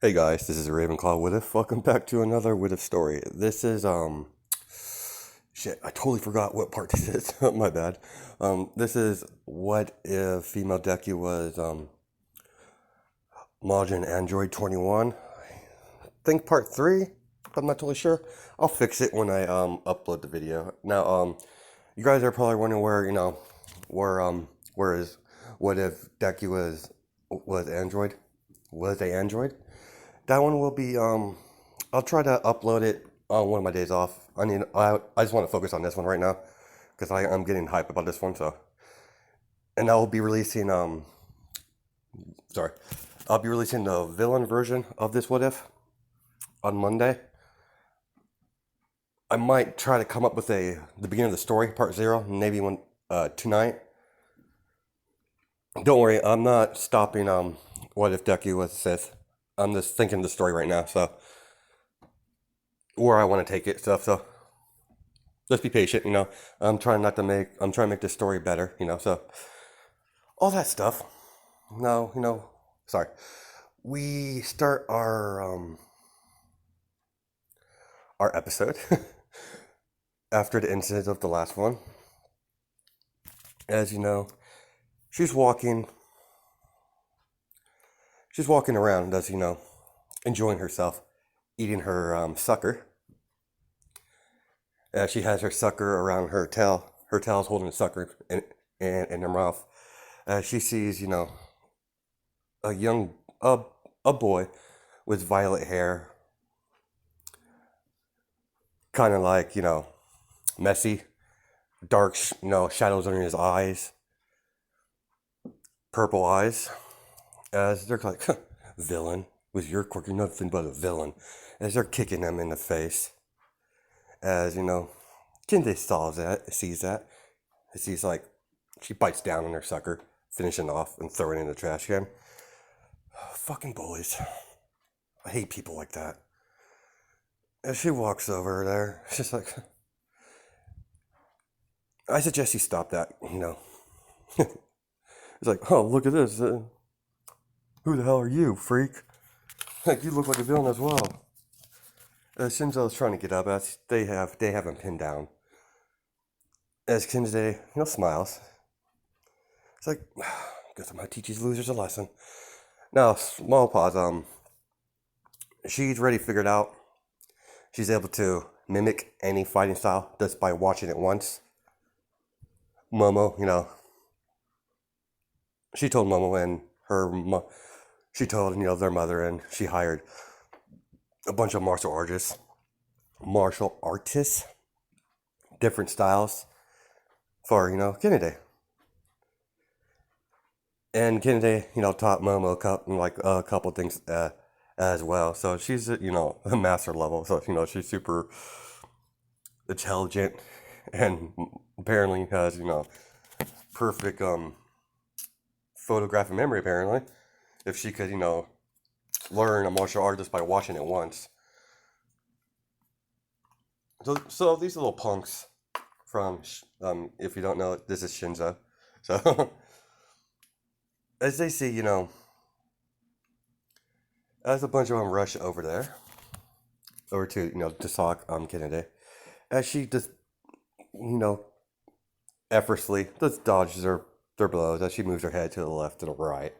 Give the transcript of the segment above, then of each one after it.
Hey guys, this is Ravenclaw What If. Welcome back to another What If story. This is shit, I totally forgot what part this is. My bad. This is what if female Deku was Majin Android 21. I think part 3. I'm not totally sure. I'll fix it when I upload the video. Now you guys are probably wondering where is what if Deku was Android? Was a Android? That one will be I'll try to upload it on one of my days off. I just want to focus on this one right now because I'm getting hype about this one. So, and I'll be releasing sorry, I'll be releasing the villain version of this What If on Monday. I might try to come up with the beginning of the story, part 0, maybe one tonight. Don't worry, I'm not stopping what if Deku was Sith. I'm just thinking the story right now, so where I want to take it, stuff. So just be patient, I'm trying to make this story better, So all that stuff. Now, sorry. We start our episode after the incident of the last one. As you know, she's walking around, enjoying herself, eating her sucker. She has her sucker around her tail. Her tail's holding the sucker in her mouth. She sees, a young a boy with violet hair, kind of like messy, dark, shadows under his eyes, purple eyes. As they're like, villain, with your quirk, you're nothing but a villain. As they're kicking him in the face. As Kinde sees that. Sees like she bites down on her sucker, finishing off and throwing it in the trash can. Fucking bullies. I hate people like that. As she walks over there, she's like, I suggest you stop that, It's like, oh, look at this. Who the hell are you, freak? Like, you look like a villain as well. Shinso's trying to get up as they have him pinned down. As Kinde, smiles. It's like, guess I'm gonna teach these losers a lesson. Now, small pause. She's already figured out. She's able to mimic any fighting style just by watching it once. Momo, she told Momo and she told their mother, and she hired a bunch of martial artists, different styles for Kennedy. And Kennedy, taught Momo a couple things as well. So she's a master level. So she's super intelligent, and apparently has perfect photographic memory. Apparently, if she could learn a martial art just by watching it once. So these little punks from if you don't know, this is Shinso. So as they see, as a bunch of them rush over there, over to sock Kennedy, as she just effortlessly just dodges their blows as she moves her head to the left and the right,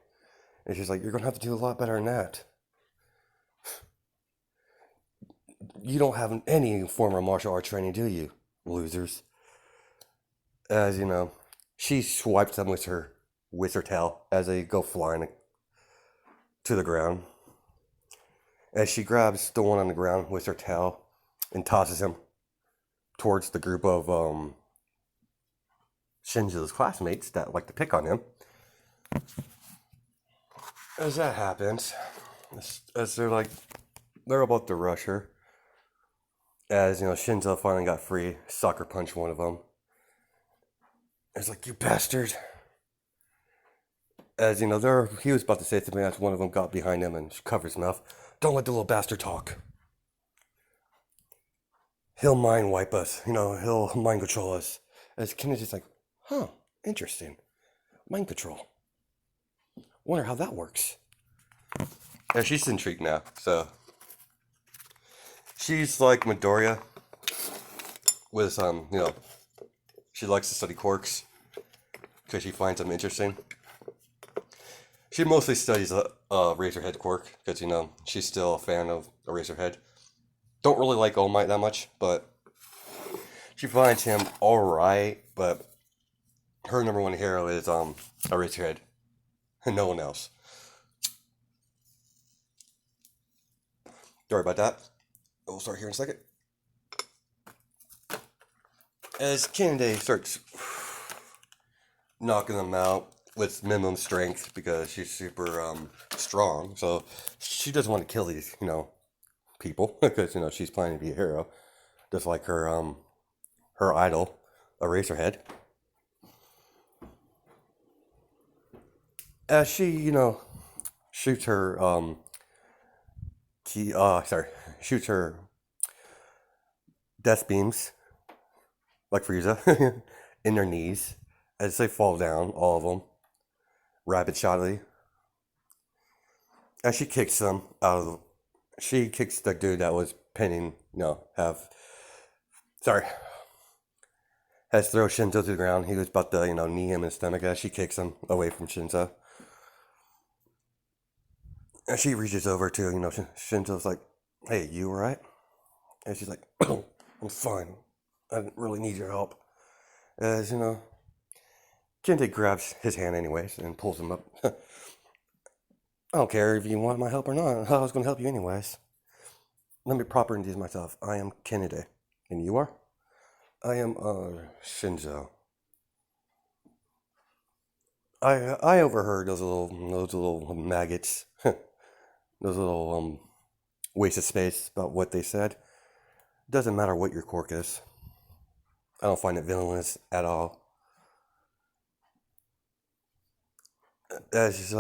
and she's like, "You're gonna have to do a lot better than that. You don't have any form of martial arts training, do you, losers?" As she swipes them with her tail as they go flying to the ground. As she grabs the one on the ground with her tail and tosses him towards the group of Shinso's classmates that like to pick on him. As that happens, as they're about to rush her, as Shinso finally got free, sucker punched one of them. It's like, you bastard. As he was about to say something, as one of them got behind him and covered his mouth. Don't let the little bastard talk. He'll mind wipe us, he'll mind control us. As Kennedy's like, huh, interesting. Mind control. Wonder how that works. Yeah, she's intrigued now. So she's like Midoriya with she likes to study quirks because she finds them interesting. She mostly studies Razorhead quirk because she's still a fan of Razorhead. Don't really like All Might that much, but she finds him alright. But her number one hero is Razorhead, and no one else. Sorry about that. We'll start here in a second. As Kennedy starts knocking them out with minimum strength because she's super strong, so she doesn't want to kill these people because she's planning to be a hero, just like her idol, Eraserhead. As she shoots her shoots her death beams like Frieza in their knees as they fall down, all of them, rapid shotly. As she kicks them out of the, she kicks the dude that was pinning, has thrown Shinso to the ground. He was about to, knee him in the stomach as she kicks him away from Shinso. And she reaches over to, Shinso's like, hey, you alright? And she's like, oh, I'm fine. I didn't really need your help. As, Kente grabs his hand anyways and pulls him up. I don't care if you want my help or not. I was going to help you anyways. Let me proper introduce myself. I am Kennedy. And you are? I am, Shinso. I overheard those little maggots, those little, waste of space about what they said. Doesn't matter what your quirk is. I don't find it villainous at all. She's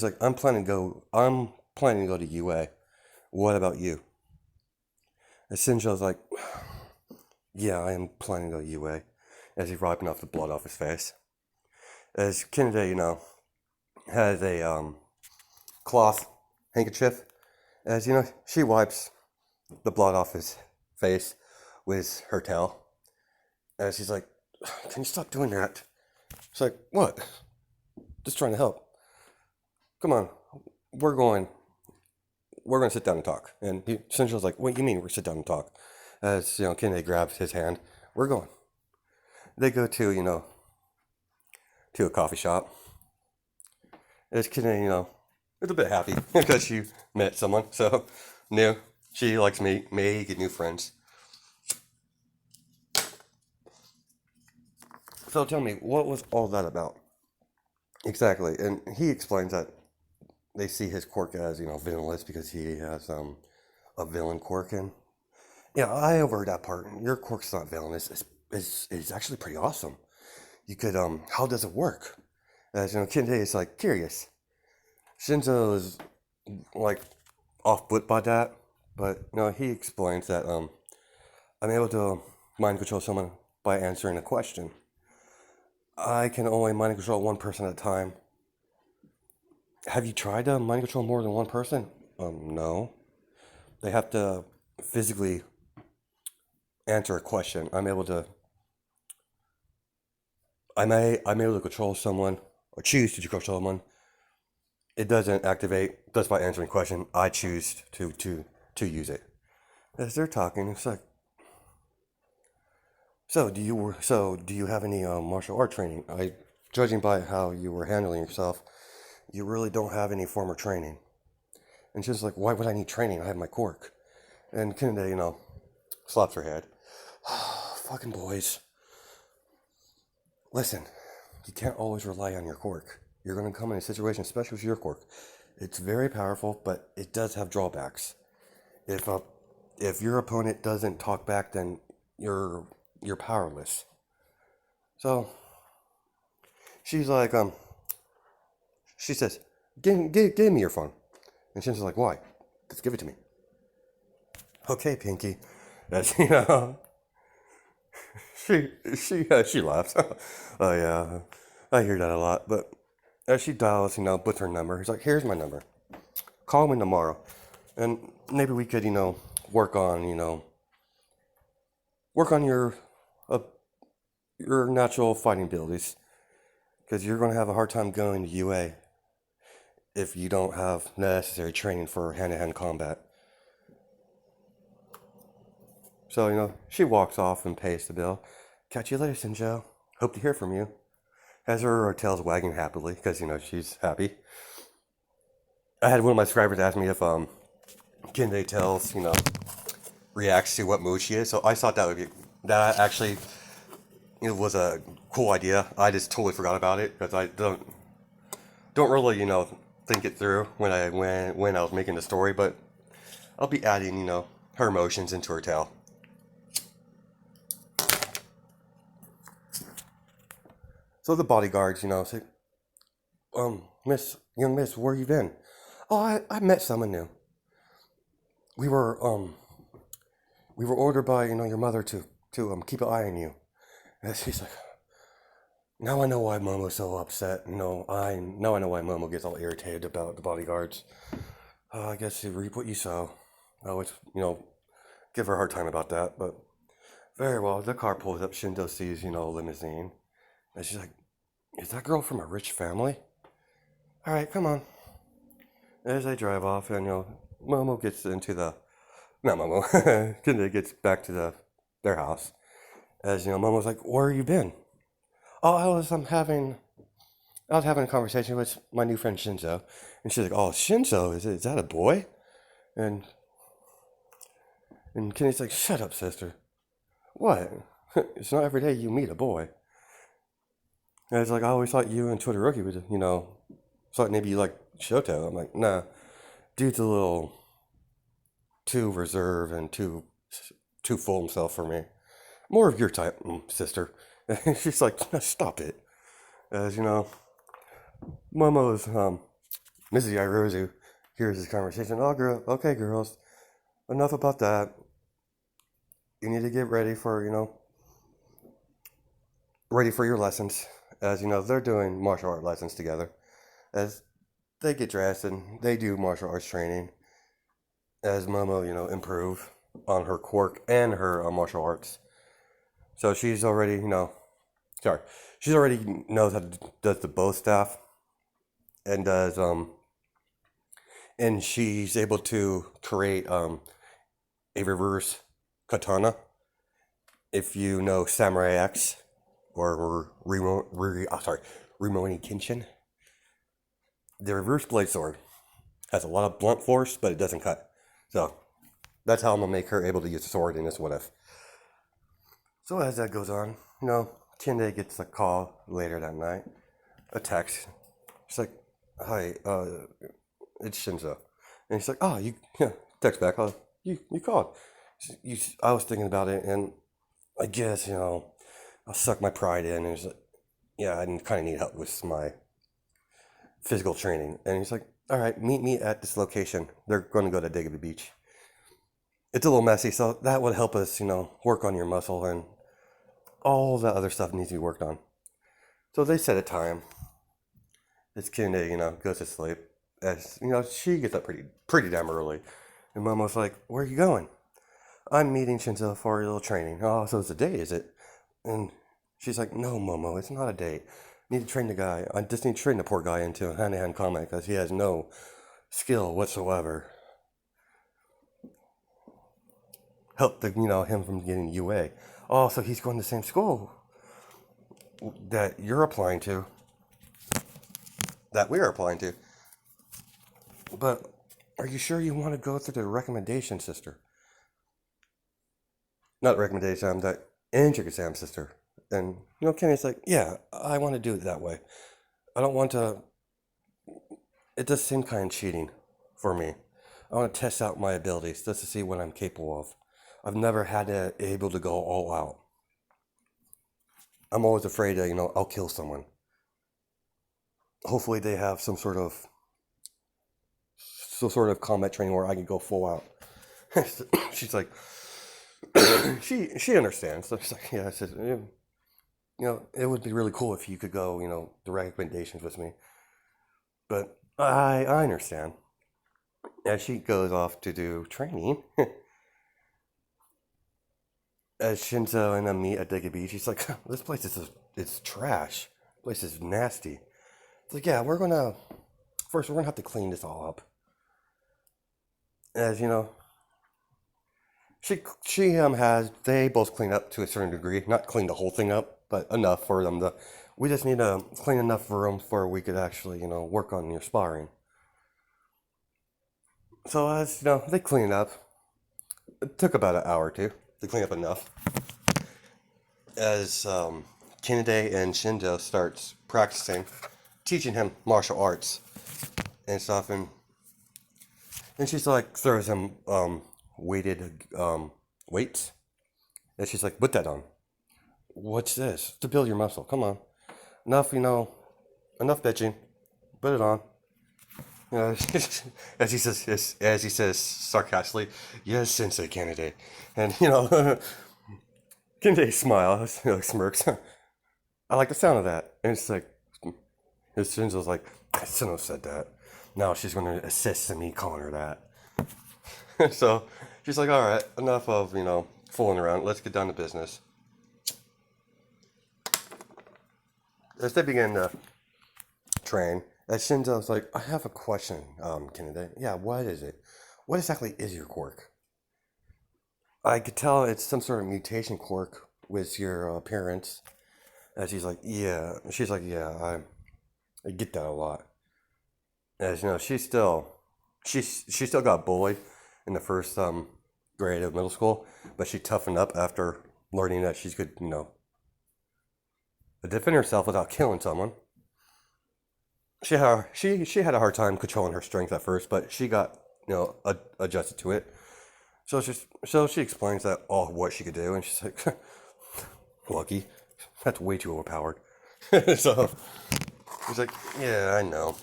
like, I'm planning to go to UA. What about you? And Shinjo's like, yeah, I am planning to go to UA. As he's wiping off the blood off his face. As Kennedy, has a cloth handkerchief. As she wipes the blood off his face with her tail. As she's like, can you stop doing that? She's like, what? Just trying to help. Come on, we're going to sit down and talk. And Shinjo's like, what do you mean we're sit down and talk? As, Kennedy grabs his hand. We're going. They go to, to a coffee shop. As Kennedy, is a bit happy because she met someone. So, new. She likes make new friends. So tell me, what was all that about? Exactly. And he explains that they see his quirk as, villainous because he has a villain quirk in. Yeah, I overheard that part. Your quirk's not villainous. It's actually pretty awesome. You could, how does it work? As, Kente is, like, curious. Shinzo is, like, off put by that. But, he explains that, I'm able to mind control someone by answering a question. I can only mind control one person at a time. Have you tried to mind control more than one person? No. They have to physically answer a question. I'm able to control someone or choose to control someone. It doesn't activate just by answering a question. I choose to use it. As they're talking, it's like, so do you have any martial art training? Judging by how you were handling yourself, you really don't have any formal training. And she's like, why would I need training? I have my quirk. And Kennedy, slaps her head. Fucking boys. Listen, you can't always rely on your quirk. You're going to come in a situation, especially with your quirk. It's very powerful, but it does have drawbacks. If your opponent doesn't talk back, then you're powerless. So she's like, she says, give me your phone. And Shin's like, why? Just give it to me. Okay, Pinky. That's, she laughs. Oh yeah, I hear that a lot. But as she dials, puts her number. He's like, here's my number. call me tomorrow, and maybe we could, work on, work on your natural fighting abilities, because you're going to have a hard time going to UA if you don't have necessary training for hand-to-hand combat. So, she walks off and pays the bill. Catch you later, Shinso. Hope to hear from you. Has her tail's wagging happily, because, she's happy. I had one of my subscribers ask me if, Kinde tells, reacts to what mood she is. So I thought that actually, was a cool idea. I just totally forgot about it, because I don't really, think it through when I was making the story, but I'll be adding, her emotions into her tail. So the bodyguards, say, young miss, where you been? Oh, I met someone new. We were ordered by, your mother to keep an eye on you. And she's like, now I know why Momo's so upset. Now I know why Momo gets all irritated about the bodyguards. I guess you reap what you sow. I always, give her a hard time about that, but very well. The car pulls up, Shinso sees, limousine. And she's like, is that girl from a rich family? All right, come on. As they drive off, and, Momo gets into not Momo, Kinde gets back to their house. As, Momo's like, where you been? Oh, I was having a conversation with my new friend Shinso. And she's like, oh, Shinso, is that a boy? And Kinde's like, shut up, sister. What? It's not every day you meet a boy. And it's like, I always thought you and Todoroki would, thought maybe you like Shoto. I'm like, nah, dude's a little too reserved and too full himself for me. More of your type, sister. And she's like, stop it. As, Momo's, Mrs. Yairozu hears this conversation. Oh, okay, girls, enough about that. You need to get ready for, ready for your lessons. As, they're doing martial art lessons together. As they get dressed and they do martial arts training. As Momo, improve on her quirk and her martial arts. So she's already, she already knows how to does the bow staff, and does and she's able to create a reverse katana. If you know Samurai X or Rurouni Kenshin, the reverse blade sword has a lot of blunt force, but it doesn't cut. So that's how I'm gonna make her able to use the sword in this what if. So as that goes on, Kinde gets a call later that night, a text. She's like, hi, it's Shinso. And she's like, oh, you text back, oh, you called. I was thinking about it, and I guess, I'll suck my pride in. And he's like, yeah, I kind of need help with my physical training. And he's like, all right, meet me at this location. They're going to go to Digby Beach. It's a little messy, so that would help us, work on your muscle, and all the other stuff needs to be worked on. So they set a time. This Kinde, goes to sleep. As, she gets up pretty damn early. And Momo's like, where are you going? I'm meeting Shinso for a little training. Oh, so it's a date, is it? And she's like, no, Momo, it's not a date. I need to train the guy. I just need to train the poor guy into hand-to-hand combat because he has no skill whatsoever. Help him from getting UA. Oh, so he's going to the same school that you're applying to. That we're applying to. But are you sure you want to go through the recommendation, sister? Not recommendation, that entrance exam, sister. And, Kenny's like, yeah, I want to do it that way. I don't want to... It does seem kind of cheating for me. I want to test out my abilities just to see what I'm capable of. I've never had to able to go all out. I'm always afraid that, I'll kill someone. Hopefully they have some sort of combat training where I can go full out. She's like, she understands. So she's like, yeah, I said, it would be really cool if you could go, the recommendations with me. But I understand. as she goes off to do training, as Shinso and them meet at Deku Beach, he's like, "This place is it's trash. This place is nasty." It's like, "Yeah, we're gonna have to clean this all up." As you know, she has they both clean up to a certain degree, not clean the whole thing up, but enough for them to. We just need to clean enough rooms for we could actually work on your sparring. So as they clean it up. It took about an hour or two to clean up enough. As Kennedy and Shinjo starts practicing, teaching him martial arts and stuff, and she's like throws him weighted weights, and she's like, "Put that on. What's this? To build your muscle. Come on, enough, enough bitching. Put it on." You know, as he says sarcastically, "Yes, Sensei Kennedy," and Kennedy smiles, smirks. I like the sound of that, and it's like his Shinzo's like, "I shouldn't have said that." Now she's going to assist in me calling her that. So she's like, "All right, enough of fooling around. Let's get down to business." As they begin to train, as Shinzo's like, "I have a question, Kennedy." "Yeah, what is it? What exactly is your quirk?" "I could tell it's some sort of mutation quirk with your appearance." And she's like, "Yeah." She's like, "Yeah, I get that a lot." As she still got bullied in the first grade of middle school, but she toughened up after learning that she could defend herself without killing someone. She had a hard time controlling her strength at first, but she got adjusted to it. So she explains that all what she could do, and she's like, "Lucky, that's way too overpowered." So she's like, "Yeah, I know."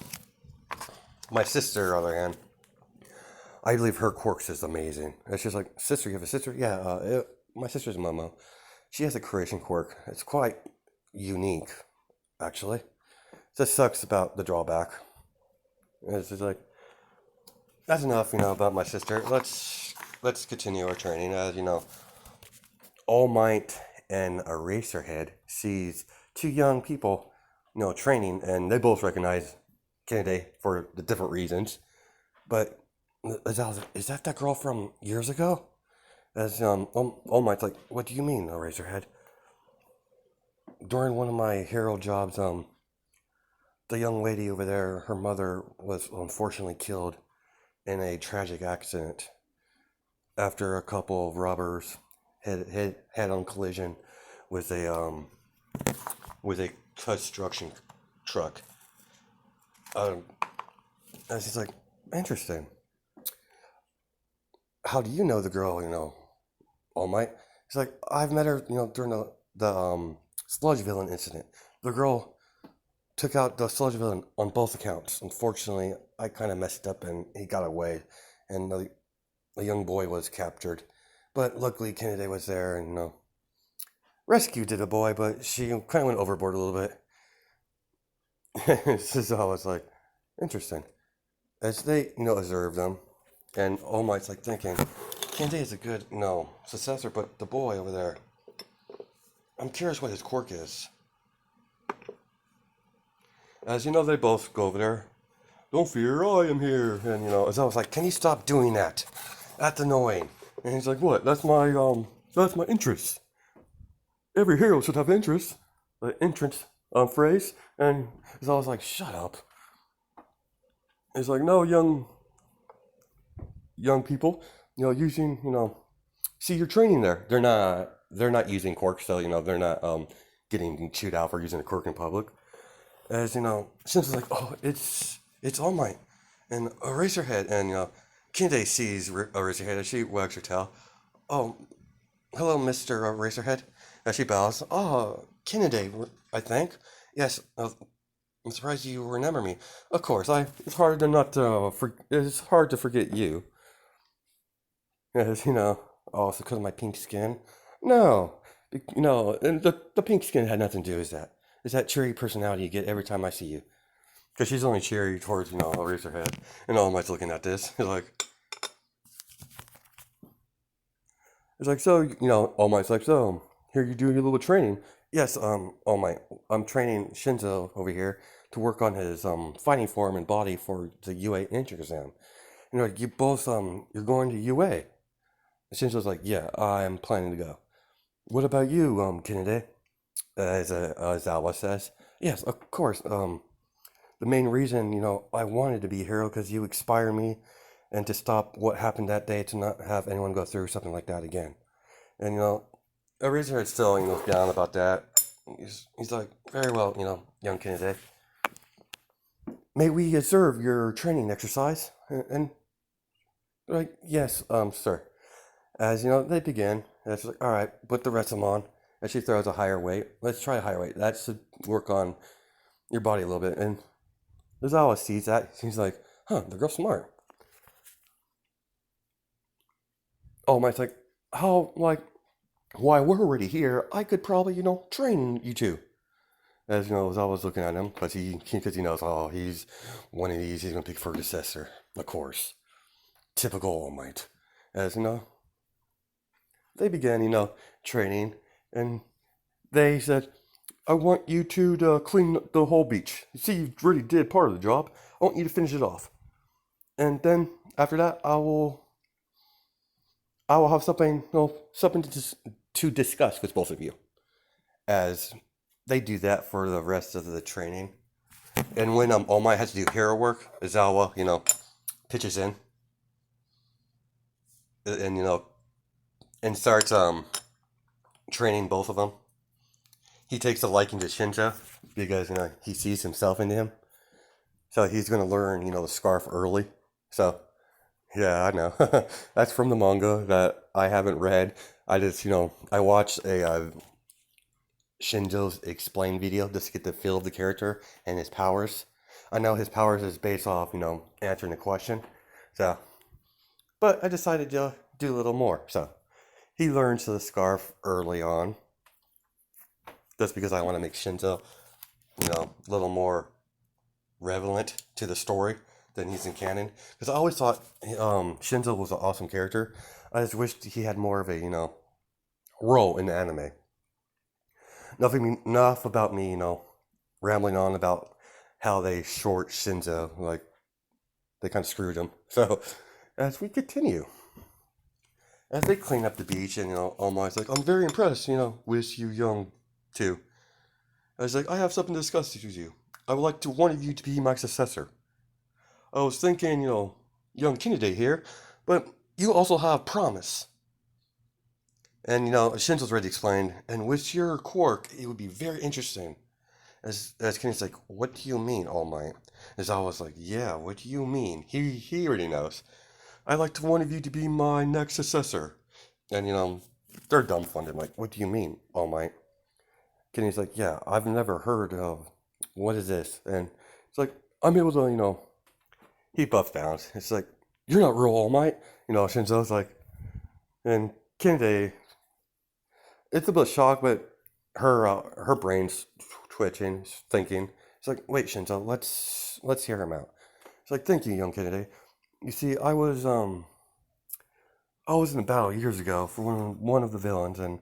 My sister, on the other hand, I believe her quirks is amazing. And she's like, "Sister, you have a sister?" "Yeah, my sister's Momo. She has a creation quirk. It's quite unique, actually. Just sucks about the drawback." It's just like, that's enough, about my sister. Let's continue our training. As All Might and Eraserhead sees two young people, training, and they both recognize Kennedy for the different reasons. But is that girl from years ago? As All Might's like, "What do you mean, Eraserhead?" "During one of my hero jobs, the young lady over there, her mother was unfortunately killed in a tragic accident after a couple of robbers had on collision with a construction truck." Um, and she's like, "Interesting. How do you know the girl? All Might?" He's like, "I've met her, during the sludge villain incident. The girl took out the sludge villain on both accounts. Unfortunately, I kind of messed up and he got away, and the young boy was captured. But luckily, Kennedy was there and rescued the boy, but she kind of went overboard a little bit." So I was like, interesting. As they observe them, and All Might's like thinking, Kennedy is a good successor, but the boy over there, I'm curious what his quirk is. As they both go over there. "Don't fear, I am here." And as I was like, "Can you stop doing that? That's annoying." And he's like, "What? That's my interest. Every hero should have interest." The entrance phrase. And as I was like, "Shut up." He's like, "No, young people, using see you're training there. They're not using quirks, so they're not getting chewed out for using a quirk in public." As since it's like, "Oh, it's All Might and Eraserhead," and Kinde sees Eraserhead as she wags her tail. "Oh, hello, Mr. Eraserhead." As she bows, "Oh, Kinde, I think. Yes, I'm surprised you remember me. Of course, it's hard to not it's hard to forget you." As "Oh, it's because of my pink skin." "No, and the pink skin had nothing to do with that. It's that cheery personality you get every time I see you." Because she's only cheery towards, Eraserhead. And All Might's looking at this. So, All Might's like, so, here you do your little training. Yes, All Might, I'm training Shinso over here to work on his, fighting form and body for the UA entrance exam. You both, you're going to UA. And Shinso's like, yeah, I'm planning to go. What about you, Kennedy? As Aizawa says. Yes, of course, the main reason, I wanted to be a hero because you inspire me and to stop what happened that day to not have anyone go through something like that again. And, Eraserhead's still, down about that. He's like, very well, young Kennedy. May we observe your training exercise? And like, yes, sir. As, they begin, and it's like, all right, put the rest of them on. And she throws a higher weight. Let's try a higher weight. That should work on your body a little bit. And Aizawa sees that. He's like, huh, the girl's smart. Oh, Mike's like, how, like, why we're already here, I could probably, train you two. As, Aizawa's looking at him, because he knows, oh, he's one of these, he's going to pick for a successor. Of course. Typical All Might. As, they began, training, and they said, I want you two to clean the whole beach. You see, you really did part of the job. I want you to finish it off. And then, after that, I will have something, something to discuss with both of you. As they do that for the rest of the training. And when All Might has to do hero work, Aizawa, pitches in. And, and starts training both of them. He takes a liking to Shinso because, he sees himself in him. So he's going to learn, the scarf early. So, yeah, I know. That's from the manga that I haven't read. I just, I watched a Shinso's explain video just to get the feel of the character and his powers. I know his powers is based off, answering the question. So, but I decided to do a little more. So, he learns the scarf early on. Just because I want to make Shinso, a little more relevant to the story than he's in canon. Because I always thought Shinso was an awesome character. I just wished he had more of a, role in the anime. Enough about me, rambling on about how they short Shinso. Like, they kind of screwed him. So, as we continue. As they clean up the beach, and, All Might's like, I'm very impressed, with you young two. I was like, I have something to discuss with you. I would like one of you to be my successor. I was thinking, young Kennedy here, but you also have promise. And, Shinso's already explained, and with your quirk, it would be very interesting. As Kennedy's like, what do you mean, All Might? As I was like, yeah, what do you mean? He already knows. I'd like one of you to be my next successor. And, they're dumbfounded, like, what do you mean, All Might? Kenny's like, yeah, I've never heard of, what is this? And it's like, I'm able to, he buffs down. It's like, you're not real All Might. Shinso's like, and Kennedy, it's a bit shocked, but her brain's twitching, thinking. It's like, wait, Shinso, let's hear him out. It's like, thank you, young Kennedy. You see, I was in a battle years ago for one of the villains, and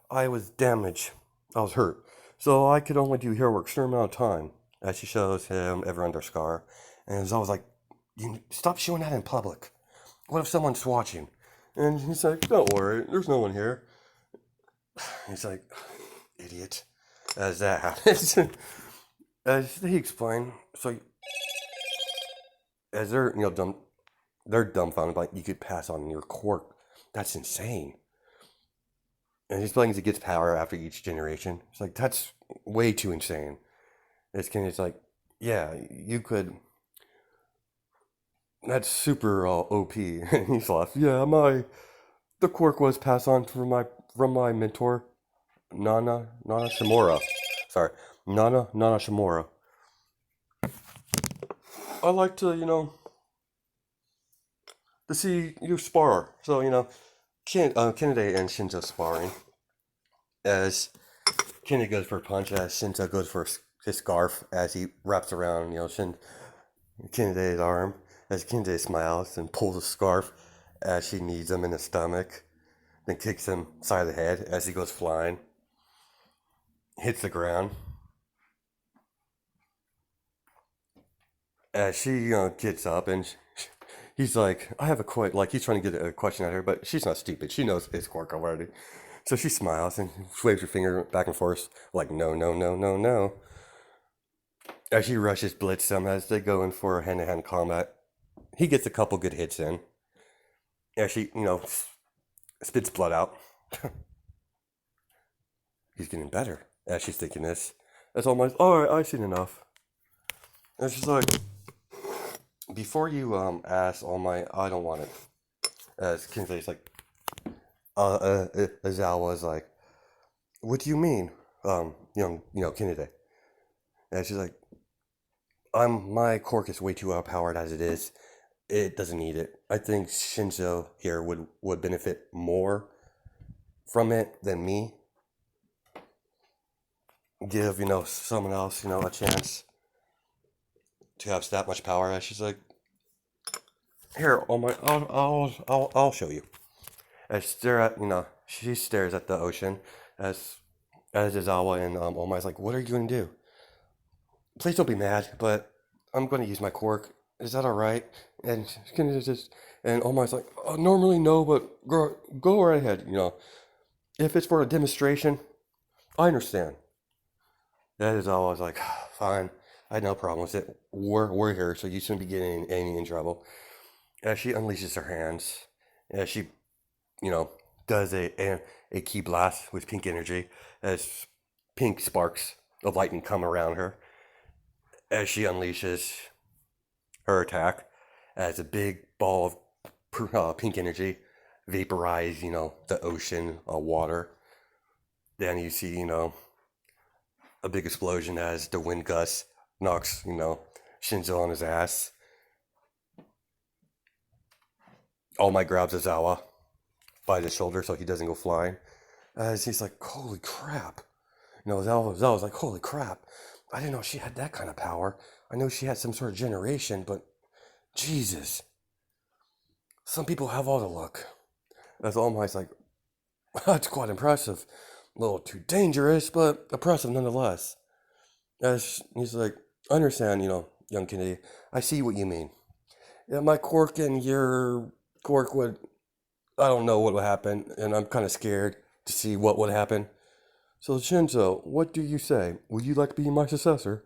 I was damaged. I was hurt. So I could only do hero work a certain amount of time. As she shows him ever under scar. And I was like, stop showing that in public. What if someone's watching? And he's like, don't worry, there's no one here. He's like, idiot. As that happens. As he explained, so as they're, they're dumbfounded, like, you could pass on your quirk. That's insane. And he explains it gets power after each generation. It's like, that's way too insane. It's like, yeah, you could. That's super OP. And he's like, yeah, the quirk was passed on from my mentor, Nana Shimura. Sorry, Nana Shimura. I like to, to see you spar. So, Kennedy and Shinso sparring. As Kennedy goes for a punch, as Shinso goes for a his scarf as he wraps around, Kinde's arm. As Kinde smiles and pulls a scarf as she needs him in the stomach, then kicks him side of the head as he goes flying, hits the ground. As she, gets up and he's like, I have a question. Like, he's trying to get a question at her, but she's not stupid. She knows his quirk already. So she smiles and waves her finger back and forth, like, no, no, no, no, no. As she rushes Blitz them as they go in for hand to hand combat, he gets a couple good hits in. As she, spits blood out. He's getting better. As she's thinking this. That's almost, alright, I've seen enough. And she's like, before you ask All Might, I don't want it. As Kinsley's like, Aizawa's like, what do you mean, Kennedy? And she's like, my quirk is way too overpowered as it is. It doesn't need it. I think Shinso here would benefit more from it than me. Give, someone else, a chance to have that much power. And she's like, here, I'll show you. As she stares at the ocean as Aizawa and All Might's like, what are you going to do? Please don't be mad, but I'm going to use my quirk. Is that all right? And All Might's like, oh, normally no, but go right ahead. If it's for a demonstration, I understand. Aizawa was like, fine, I had no problem with it. We're here, so you shouldn't be getting Amy in trouble. As she unleashes her hands, as she, does a key blast with pink energy, as pink sparks of lightning come around her, as she unleashes her attack, as a big ball of pink energy vaporize, the ocean water. Then you see, a big explosion as the wind gust knocks, Shinso on his ass. All Might grabs Aizawa by the shoulder so he doesn't go flying. As he's like, holy crap. Aizawa's like, holy crap. I didn't know she had that kind of power. I know she had some sort of generation, but Jesus. Some people have all the luck. As All Might's like, that's quite impressive. A little too dangerous, but impressive nonetheless. As he's like, I understand, young Kennedy. I see what you mean. Yeah, my quirk and your quirk would, I don't know what would happen, and I'm kind of scared to see what would happen. So Shinso, what do you say? Would you like to be my successor?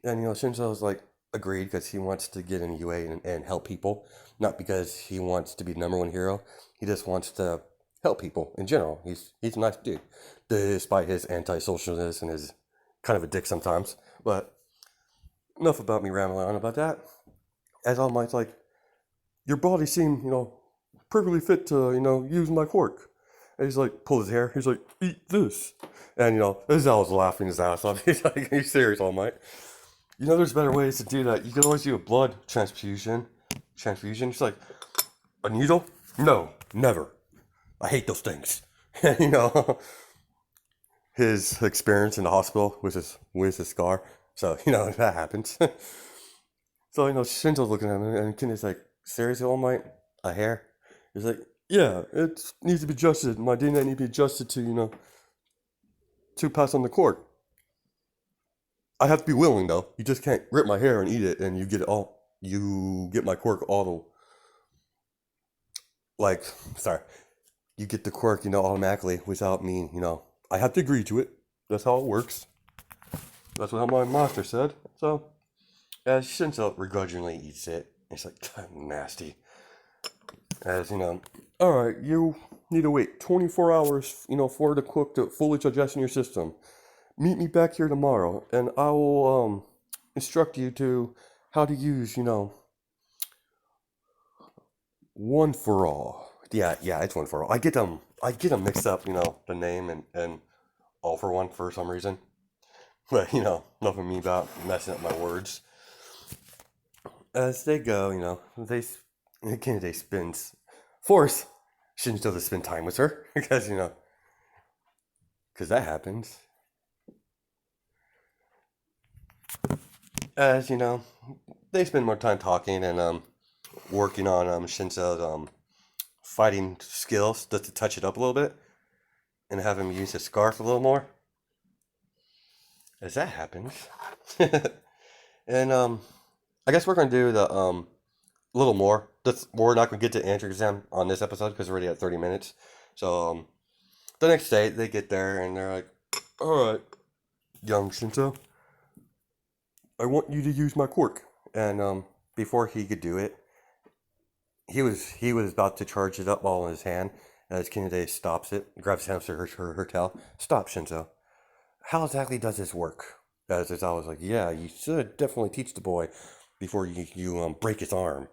And Shinso's like, agreed, because he wants to get in UA and help people. Not because he wants to be the number one hero. He just wants to help people in general. He's a nice dude, despite his anti-socialness and his kind of a dick sometimes. But enough about me rambling on about that. As All Might's like, your body seemed, perfectly fit to, use my quirk. And he's like, pull his hair. He's like, eat this. And, Aizawa's laughing his ass off. He's like, are you serious, All Might? There's better ways to do that. You can always do a blood transfusion. It's like, a needle? No, never. I hate those things. And, his experience in the hospital with his scar. So, that happens. So, Shinso's looking at him, and Kenny's like, seriously, All Might? A hair? He's like, yeah, it needs to be adjusted. My DNA needs to be adjusted to, to pass on the quirk. I have to be willing, though. You just can't rip my hair and eat it, and you get my quirk you get the quirk, automatically without me, I have to agree to it. That's how it works. That's what my master said. So, as Shinso begrudgingly eats it, it's like, nasty. As, alright, you need to wait 24 hours, for the quirk to fully digest in your system. Meet me back here tomorrow, and I will, instruct you to how to use, one for all. Yeah, it's one for all. I get them mixed up, the name and all for one for some reason. But, nothing me about messing up my words. As they go, Kennedy spends, force Shinso to spend time with her, because, because that happens. As you know, they spend more time talking and working on Shinso's fighting skills just to touch it up a little bit and have him use his scarf a little more. As that happens, and I guess we're gonna do the a little more. We're not gonna get to answer exam on this episode because we're already at 30 minutes. So the next day they get there and they're like, "All right, young Shinso, I want you to use my quirk." And before he could do it, he was about to charge it up all in his hand as Kennedy stops it, grabs him to her tail. "Stop, Shinso. How exactly does this work?" As I was like, "Yeah, you should definitely teach the boy before you break his arm."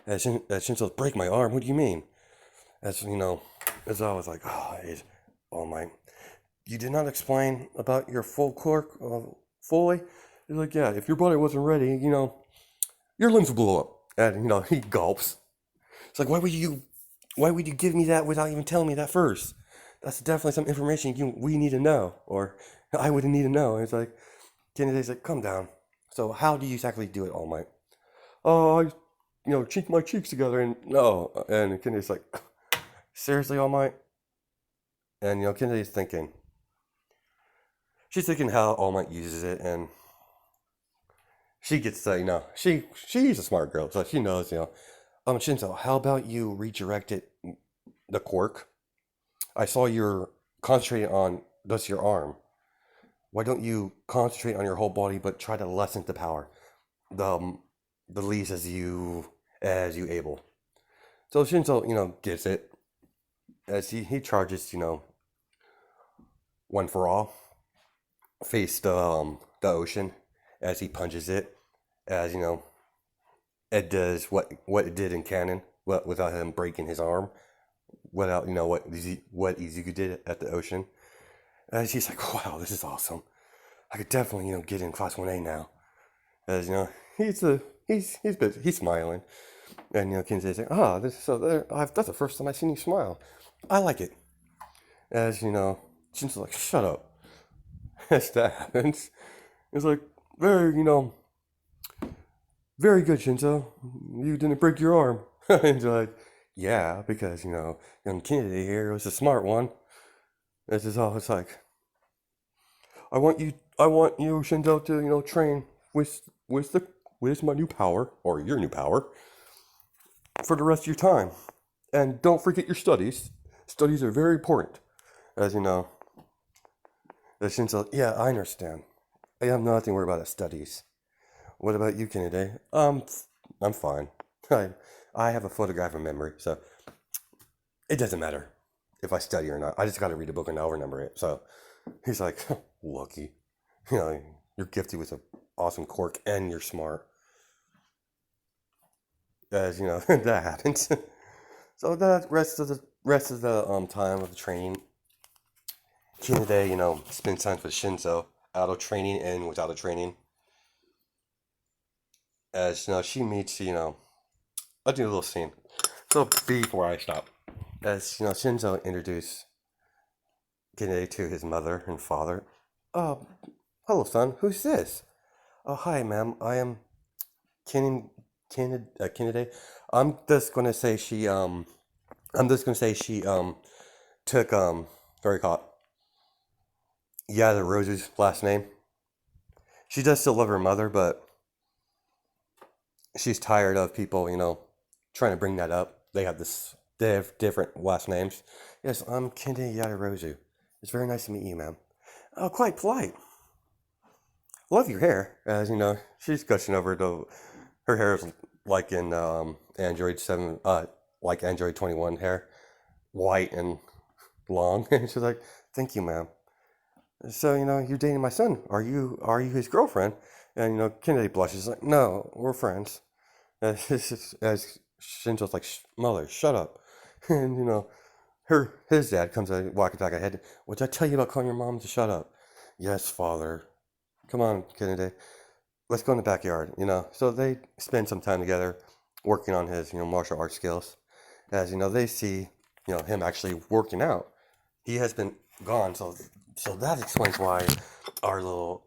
As Shinso's, "Break my arm? What do you mean?" As you know, as I was like, "Oh my, you did not explain about your full quirk fully." He's like, "Yeah, if your body wasn't ready, your limbs will blow up." And he gulps. It's like, why would you give me that without even telling me that first? That's definitely some information we need to know, or I would need to know. And it's like, Kennedy's like, "Calm down. So how do you exactly do it, All Might?" "Oh, I cheek my cheeks together and no." And Kennedy's like, "Seriously, All Might?" And Kennedy's thinking, she's thinking how All Might uses it, and she gets she's a smart girl, so she knows, Shinzo, how about you redirect the quirk? I saw you're concentrating on just your arm. Why don't you concentrate on your whole body, but try to lessen the power, the the least as you able. So Shinzo, gets it as he charges, one for all, face the ocean as he punches it, as it does what it did in canon, without him breaking his arm, without what Izuku did at the ocean. And she's like, "Wow, this is awesome. I could definitely get in class 1A now." As he's smiling, and Kinsey's like, this is so there. That's the first time I've seen you smile. I like it. As Shinso's like, "Shut up." As that happens, it's like, very very good, Shinso. You didn't break your arm. And he's like, "Yeah, because young Kennedy here was a smart one." This is all it's like. I want you, Shinzo, to train with my new power, or your new power, for the rest of your time, and don't forget your studies. Studies are very important, as you know. As Shinzo, "Yeah, I understand. I have nothing to worry about at studies. What about you, Kennedy?" I'm fine. I have a photographic memory, so it doesn't matter if I study or not. I just got to read a book and I'll remember it." So he's like, "Lucky. You're gifted with an awesome quirk and you're smart." As that happens. So the rest of the time of the training, Kennedy, spends time with Shinso, out of training and without a training. As she meets, I'll do a little scene. So before I stop, as Shinzo introduced Kennedy to his mother and father. "Oh, hello, son. Who's this?" "Oh, hi, ma'am. I am Kennedy. I'm just gonna say she took very caught. Yeah, the Rose's last name. She does still love her mother, but she's tired of people, trying to bring that up. They have different last names. Yes, I'm Kennedy Yadarozu. It's very nice to meet you, ma'am." "Oh, quite polite. Love your hair." As she's gushing over her hair is like in Android 7, like Android 21 hair, white and long. And she's like, "Thank you, ma'am. So you're dating my son. Are you his girlfriend?" And Kennedy blushes like, "No, we're friends." As Shinzo's like, "Mother, shut up." And his dad comes out, walking back ahead. "What did I tell you about calling your mom to shut up?" "Yes, father. Come on, Kennedy. Let's go in the backyard." So they spend some time together, working on his martial arts skills. As they see him actually working out. He has been gone, so that explains why our little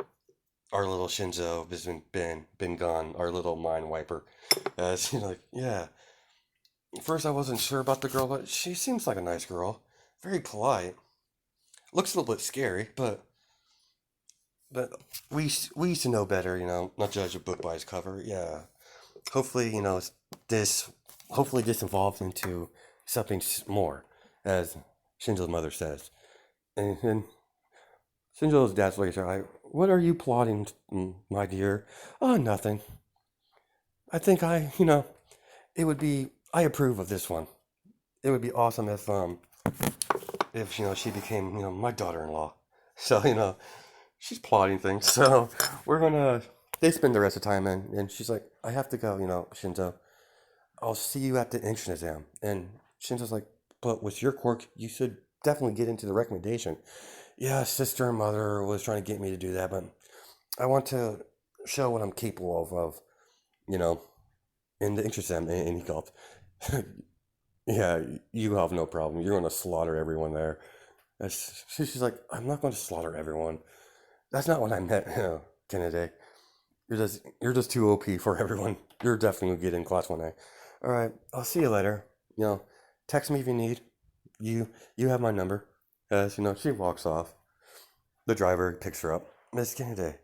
our little Shinso has been gone, our little mind wiper. She's like, yeah. First, I wasn't sure about the girl, but she seems like a nice girl. Very polite. Looks a little bit scary, but we used to know better, not judge a book by its cover. Yeah. Hopefully, this hopefully this evolves into something more, as Shinjo's mother says. And Shinjo's dad's looking at her, what are you plotting, my dear? Oh, nothing. I think it would be, I approve of this one. It would be awesome if she became, my daughter-in-law. So, she's plotting things. So, they spend the rest of the time and she's like, I have to go, Shinzo. I'll see you at the entrance exam. And Shinzo's like, but with your quirk, you should definitely get into the recommendation. Yeah, sister and mother was trying to get me to do that, but I want to show what I'm capable of you know, in the entrance exam. And he called, yeah, you have no problem. You're going to slaughter everyone there. She's like, I'm not going to slaughter everyone. That's not what I meant, Kennedy. You're just too OP for everyone. You're definitely gonna get in class 1A. All right, I'll see you later. Text me if you need. You have my number. As she walks off. The driver picks her up. Miss Kennedy,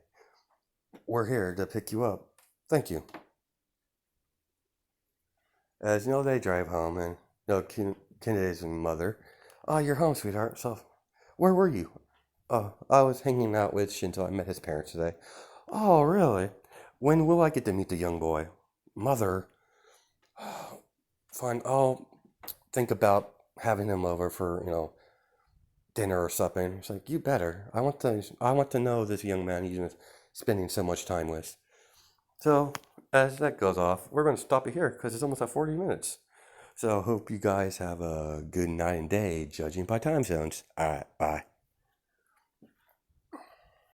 we're here to pick you up. Thank you. As they drive home, and Kennedy's mother. Oh, you're home, sweetheart. So, where were you? Oh, I was hanging out with Shinto. I met his parents today. Oh, really? When will I get to meet the young boy? Mother. Fine, I'll think about having him over for, dinner or something. It's like, you better. I want to know this young man he's been spending so much time with. So, as that goes off, we're going to stop it here because it's almost at 40 minutes. So, hope you guys have a good night and day, judging by time zones. All right, bye.